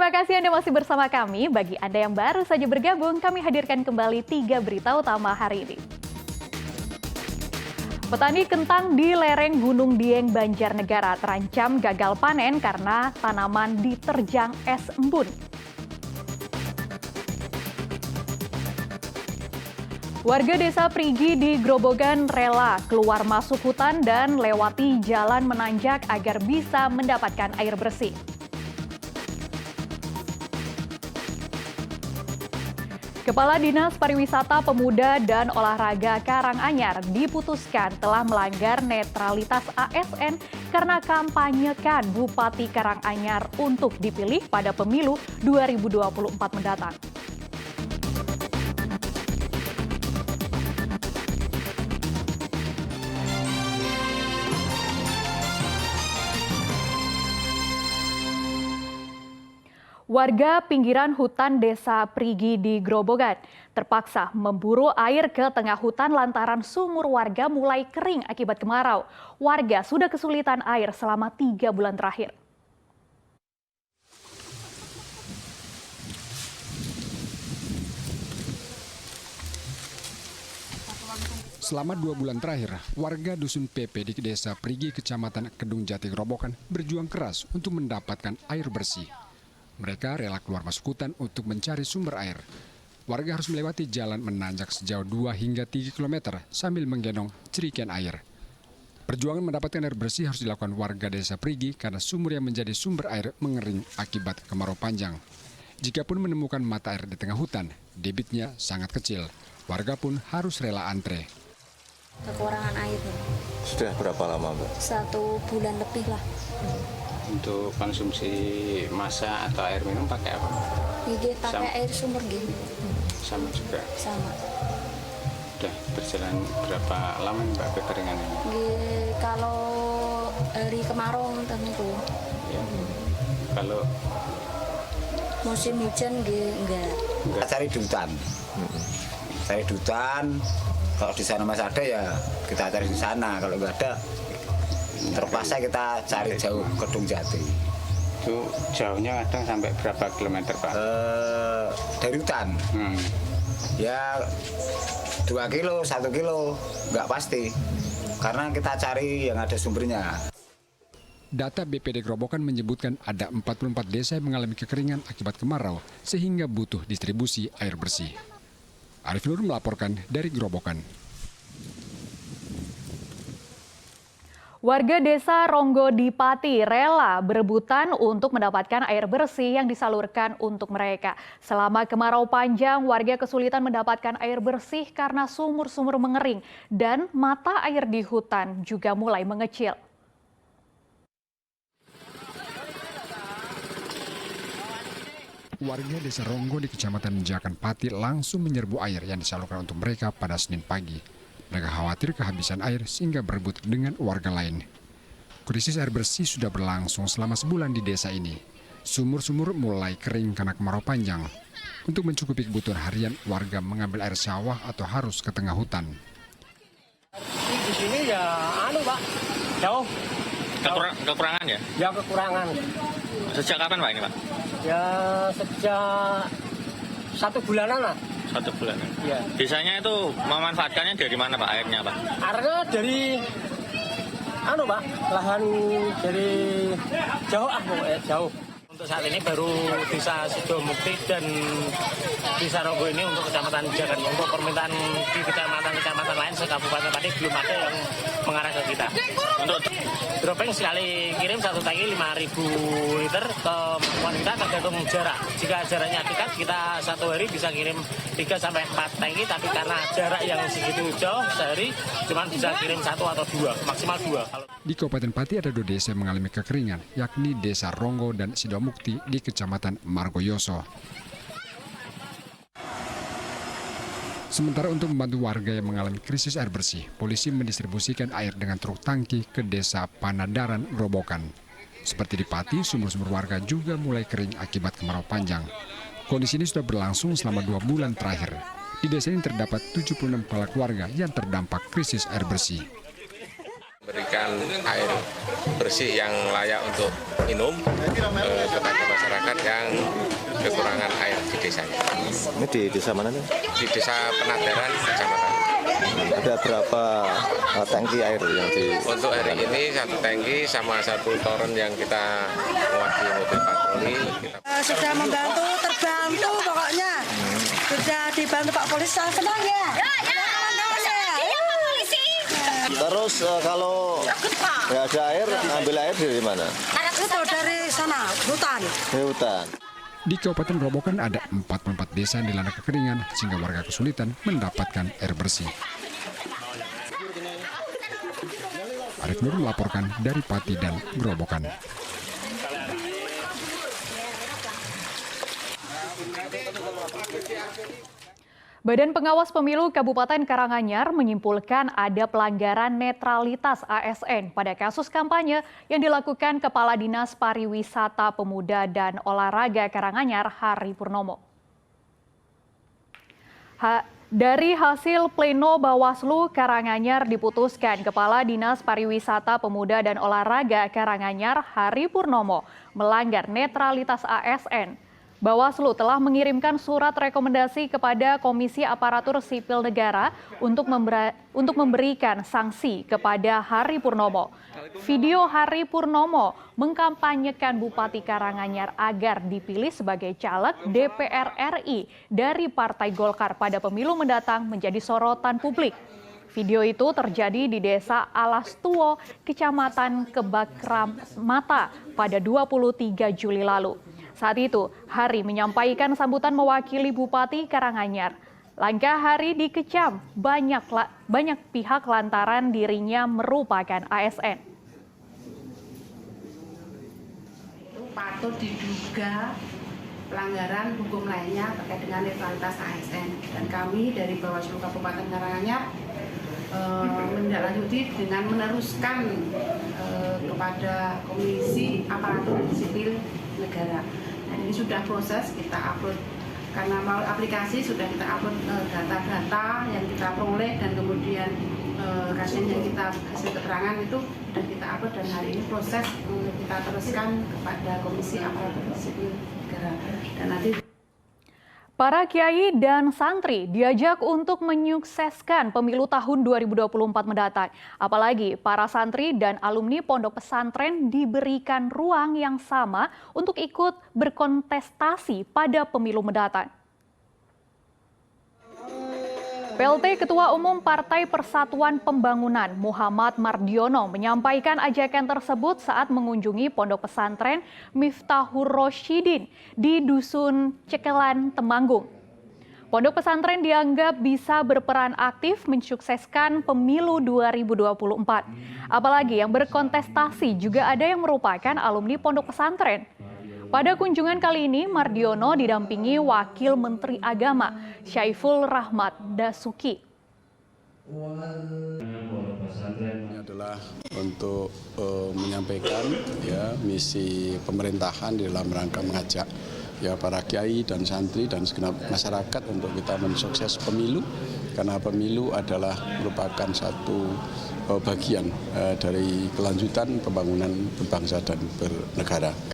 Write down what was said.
Terima kasih Anda masih bersama kami. Bagi Anda yang baru saja bergabung, kami hadirkan kembali 3 berita utama hari ini. Petani kentang di lereng Gunung Dieng, Banjarnegara terancam gagal panen karena tanaman diterjang es embun. Warga desa Prigi di Grobogan rela keluar masuk hutan dan lewati jalan menanjak agar bisa mendapatkan air bersih. Kepala Dinas Pariwisata Pemuda dan Olahraga Karanganyar diputuskan telah melanggar netralitas ASN karena kampanyekan Bupati Karanganyar untuk dipilih pada pemilu 2024 mendatang. Warga pinggiran hutan desa Prigi di Grobogan terpaksa memburu air ke tengah hutan lantaran sumur warga mulai kering akibat kemarau. Warga sudah kesulitan air selama 3 bulan terakhir. Selama 2 bulan terakhir, warga Dusun PP di Desa Prigi, Kecamatan Kedung Jati, Grobogan berjuang keras untuk mendapatkan air bersih. Mereka rela keluar masuk hutan untuk mencari sumber air. Warga harus melewati jalan menanjak sejauh 2 hingga 3 km sambil menggendong jerigen air. Perjuangan mendapatkan air bersih harus dilakukan warga desa Prigi karena sumur yang menjadi sumber air mengering akibat kemarau panjang. Jikapun menemukan mata air di tengah hutan, debitnya sangat kecil. Warga pun harus rela antre. Kekurangan air. Sudah berapa lama, Mbak? 1 bulan lebih lah. Untuk konsumsi masak atau air minum pakai apa? Ini pakai air sumur gitu. Sama juga. Sama. Udah berjalan berapa lama Mbak kekeringan ini? Kalau hari kemarau tentu. Ya. Kalau musim hujan enggak. Cari di hutan. Cari di hutan. Kalau di sana masih ada ya kita cari di sana. Kalau nggak ada, terpaksa kita cari jauh Kedung Jati. itu jauhnya kadang sampai berapa kilometer Pak? Dari hutan. Ya 2 kilo, 1 kilo, nggak pasti. Karena kita cari yang ada sumbernya. Data BPD Grobogan menyebutkan ada 44 desa yang mengalami kekeringan akibat kemarau sehingga butuh distribusi air bersih. Arif Nur melaporkan dari Grobogan. Warga desa Ronggo di Pati rela berebutan untuk mendapatkan air bersih yang disalurkan untuk mereka. Selama kemarau panjang, warga kesulitan mendapatkan air bersih karena sumur-sumur mengering dan mata air di hutan juga mulai mengecil. Warga desa Ronggo di Kecamatan Jakan Pati langsung menyerbu air yang disalurkan untuk mereka pada Senin pagi. Mereka khawatir kehabisan air sehingga berebut dengan warga lain. Krisis air bersih sudah berlangsung selama sebulan di desa ini. Sumur-sumur mulai kering karena kemarau panjang. Untuk mencukupi kebutuhan harian, warga mengambil air sawah atau harus ke tengah hutan. Di sini ya Pak, jauh. Kekurangan ya? Ya kekurangan. Sejak kapan Pak ini Pak? Ya sejak 1 bulanan lah. 1 bulan. Ya. Biasanya itu memanfaatkannya dari mana Pak airnya Pak? Airnya dari Pak, lahan dari jauh pokoknya jauh. Untuk saat ini baru desa Sidomukti dan desa Ronggo ini untuk kecamatan Jakan. Untuk permintaan di kecamatan lain sekabupaten Pati belum ada yang mengarah ke kita. Untuk dropping sekali kirim 1 tangki 5.000 liter ke kita tergantung jarak. Jika jaraknya dekat kita 1 hari bisa kirim 3-4 tangki, tapi karena jarak yang segitu jauh sehari cuma bisa kirim 1 atau 2, maksimal 2. Di Kabupaten Pati ada 2 desa yang mengalami kekeringan, yakni Desa Ronggo dan Sidomukti di Kecamatan Margoyoso. Sementara untuk membantu warga yang mengalami krisis air bersih, polisi mendistribusikan air dengan truk tangki ke Desa Panadaran, Grobogan. Seperti di Pati, sumur-sumur warga juga mulai kering akibat kemarau panjang. Kondisi ini sudah berlangsung selama 2 bulan terakhir. Di desa ini terdapat 76 kepala keluarga yang terdampak krisis air bersih. Berikan air bersih yang layak untuk minum kepada masyarakat yang kekurangan air di desanya. Ini di desa mana nih? Di Desa Penadaran, Kecamatan. Ada berapa tangki air yang di... Untuk hari ini 1 tangki sama 1 toren yang kita muat di mobil patroli. Sudah membantu, terbantu pokoknya. Sudah dibantu Pak Polisi, senang ya? Terus kalau nggak ada air, ambil air dari mana? Itu dari sana, hutan. Dari hutan. Di Kabupaten Grobogan ada 44 desa yang dilanda kekeringan sehingga warga kesulitan mendapatkan air bersih. Arif Nur melaporkan dari Pati dan Grobogan. Badan Pengawas Pemilu Kabupaten Karanganyar menyimpulkan ada pelanggaran netralitas ASN pada kasus kampanye yang dilakukan Kepala Dinas Pariwisata Pemuda dan Olahraga Karanganyar, Hari Purnomo. Dari hasil pleno Bawaslu Karanganyar diputuskan Kepala Dinas Pariwisata Pemuda dan Olahraga Karanganyar, Hari Purnomo, melanggar netralitas ASN. Bawaslu telah mengirimkan surat rekomendasi kepada Komisi Aparatur Sipil Negara untuk memberikan sanksi kepada Hari Purnomo. Video Hari Purnomo mengkampanyekan Bupati Karanganyar agar dipilih sebagai caleg DPR RI dari Partai Golkar pada pemilu mendatang menjadi sorotan publik. Video itu terjadi di Desa Alastuo, Kecamatan Kebakramata pada 23 Juli lalu. Saat itu, Hari menyampaikan sambutan mewakili Bupati Karanganyar. Langkah Hari dikecam banyak pihak lantaran dirinya merupakan ASN. Itu patut diduga pelanggaran hukum lainnya terkait dengan netralitas ASN. Dan kami dari Bawaslu Kabupaten Karanganyar menindaklanjuti dengan meneruskan kepada Komisi Aparatur Sipil Negara. Nah, ini sudah proses, kita upload karena melalui aplikasi sudah kita upload data-data yang kita peroleh dan kemudian kajian yang kita hasil keterangan itu sudah kita upload dan hari ini proses kita teruskan kepada Komisi Aparatur Sipil Negara dan nanti. Para kiai dan santri diajak untuk menyukseskan pemilu tahun 2024 mendatang. Apalagi para santri dan alumni pondok pesantren diberikan ruang yang sama untuk ikut berkontestasi pada pemilu mendatang. PLT Ketua Umum Partai Persatuan Pembangunan Muhammad Mardiono menyampaikan ajakan tersebut saat mengunjungi pondok pesantren Miftahur Rosyidin di Dusun Cekelan, Temanggung. Pondok pesantren dianggap bisa berperan aktif mensukseskan pemilu 2024. Apalagi yang berkontestasi juga ada yang merupakan alumni pondok pesantren. Pada kunjungan kali ini, Mardiono didampingi Wakil Menteri Agama, Syaiful Rahmat Dasuki. Ini adalah untuk menyampaikan misi pemerintahan di dalam rangka mengajak para kiai dan santri dan segenap masyarakat untuk kita mensukses pemilu, karena pemilu adalah merupakan satu bagian dari kelanjutan pembangunan berbangsa dan bernegara.